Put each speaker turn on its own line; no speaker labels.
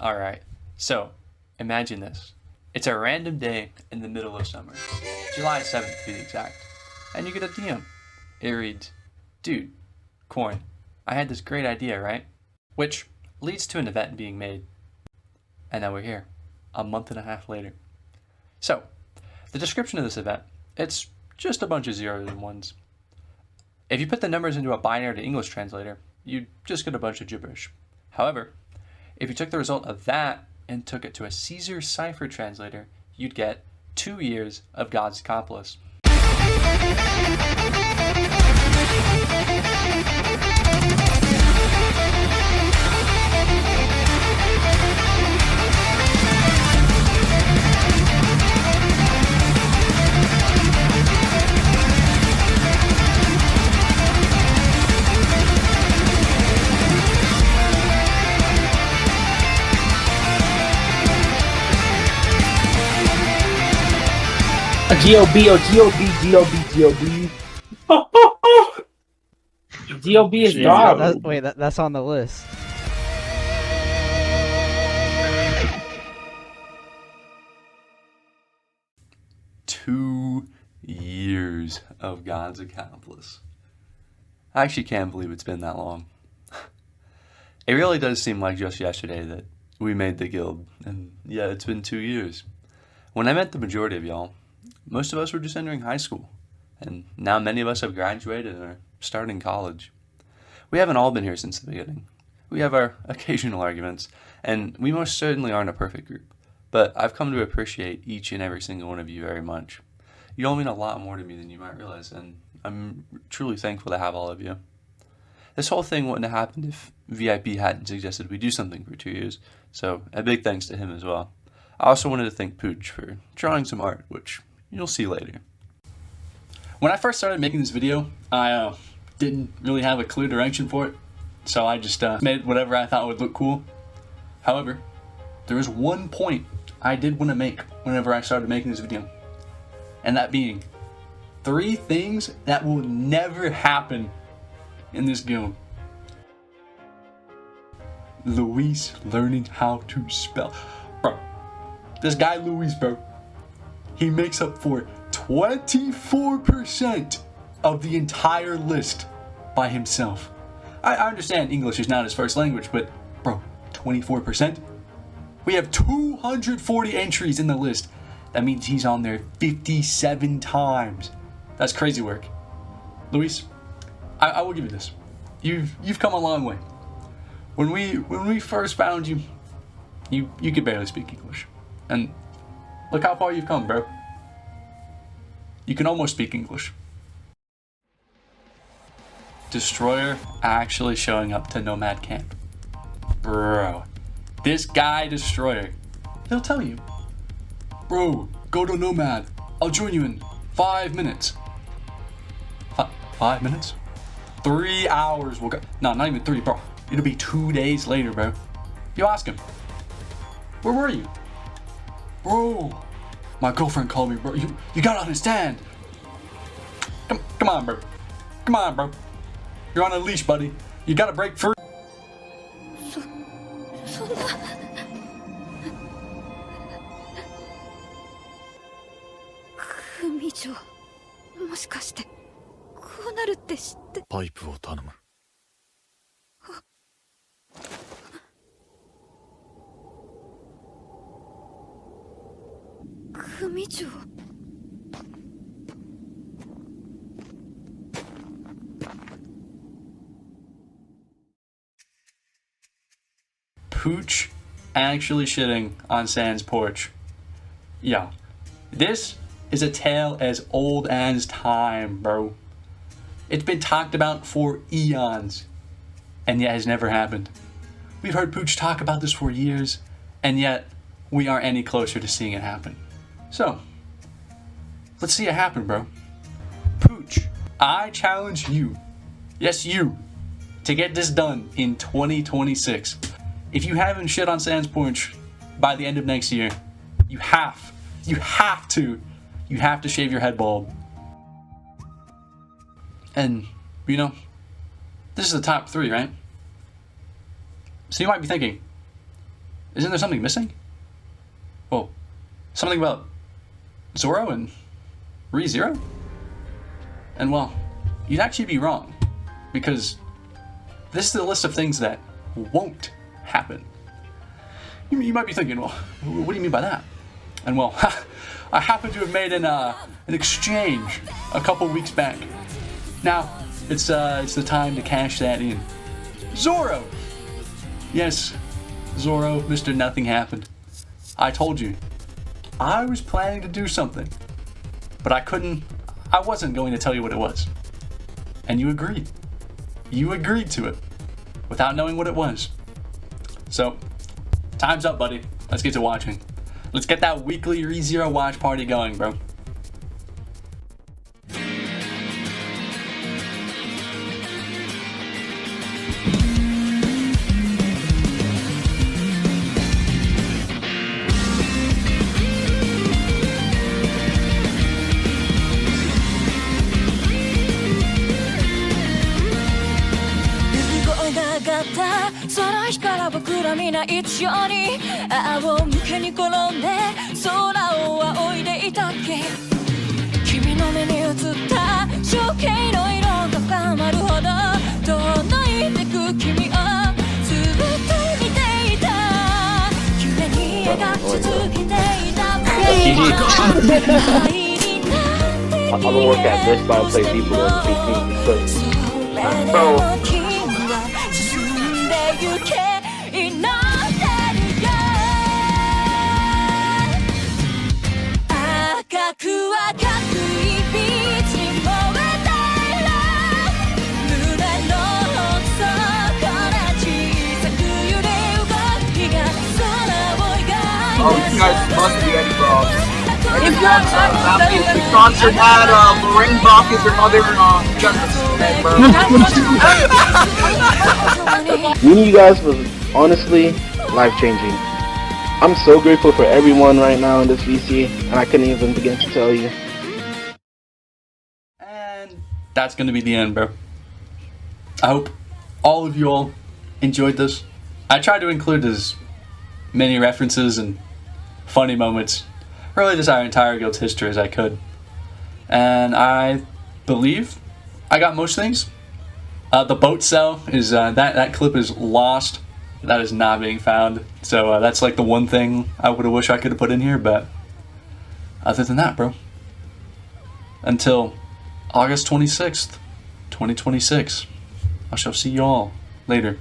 Alright, so imagine this. It's a random day in the middle of summer, July 7th to be exact, and you get a DM. It reads, "Dude, Corn, I had this great idea, right?" Which leads to an event being made. And now we're here, a month and a half later. So, the description of this event, it's just a bunch of zeros and ones. If you put the numbers into a binary to English translator, you'd just get a bunch of gibberish. However, if you took the result of that and took it to a Caesar cipher translator, you'd get 2 years of God's accomplice.
G-O-B or G-O-B, G-O-B, G-O-B. G-O-B is God.
That's on the list.
Two years of God's accomplice. I actually can't believe it's been that long. It really does seem like just yesterday that we made the guild, and yeah, it's been 2 years. When I met the majority of y'all, most of us were just entering high school, and now many of us have graduated and are starting college. We haven't all been here since the beginning. We have our occasional arguments, and we most certainly aren't a perfect group, but I've come to appreciate each and every single one of you very much. You all mean a lot more to me than you might realize, and I'm truly thankful to have all of you. This whole thing wouldn't have happened if VIP hadn't suggested we do something for 2 years, so a big thanks to him as well. I also wanted to thank Pooch for drawing some art, which you'll see later. When I first started making this video, I didn't really have a clear direction for it, so I just made whatever I thought would look cool. However, there was one point I did want to make whenever I started making this video, and that being 3 things that will never happen in this guild. Luis learning how to spell. Bro, this guy Luis, bro, he makes up for 24% of the entire list by himself. I understand English is not his first language, but bro, 24%? We have 240 entries in the list. That means he's on there 57 times. That's crazy work. Luis, I will give you this. You've come a long way. When we first found you, you could barely speak English. And look how far you've come, bro. You can almost speak English. Destroyer actually showing up to Nomad Camp. Bro, this guy Destroyer, he'll tell you, bro, go to Nomad. I'll join you in 5 minutes. 5 minutes? 3 hours will go. No, not even 3, bro. It'll be 2 days later, bro. You ask him, where were you? Bro, my girlfriend called me, bro. You gotta understand. Come on, bro. Come on, bro. You're on a leash, buddy. You gotta break free.
そんな組長もしかしてこうなるって知って
パイプを頼む
組長
Pooch actually shitting on Sans porch. Yeah, this is a tale as old as time, bro. It's been talked about for eons, and yet has never happened. We've heard Pooch talk about this for years, and yet we aren't any closer to seeing it happen. So, let's see it happen, bro. Pooch, I challenge you, yes you, to get this done in 2026. If you haven't shit on Sans porch by the end of next year, you have to shave your head bald. And, you know, this is the top 3, right? So you might be thinking, Isn't there something missing? Oh, something about Zoro and ReZero? And well, you'd actually be wrong, because this is the list of things that won't happen. You might be thinking, well, what do you mean by that? And well, I happen to have made an exchange a couple weeks back. Now, it's the time to cash that in. Zoro! Yes, Zoro, Mr. Nothing Happened. I told you, I was planning to do something, but I wasn't going to tell you what it was. And you agreed. You agreed to it, without knowing what it was. So, time's up, buddy. Let's get to watching. Let's get that weekly ReZero watch party going, bro.
I'm gonna work at this while I play Deepwoken PC. Bro.
Oh, you guys must be any bro. If not, sponsored that, Lorraine Bach is your mother,
Meeting you guys was honestly life-changing. I'm so grateful for everyone right now in this VC, and I couldn't even begin to tell you.
And that's going to be the end, bro. I hope all of you all enjoyed this. I tried to include as many references and funny moments, really just our entire guild's history as I could. And I believe I got most things. The boat cell is, that clip is lost. That is not being found. So that's like the one thing I would have wished I could have put in here, but other than that, bro. Until August 26th, 2026, I shall see you all later.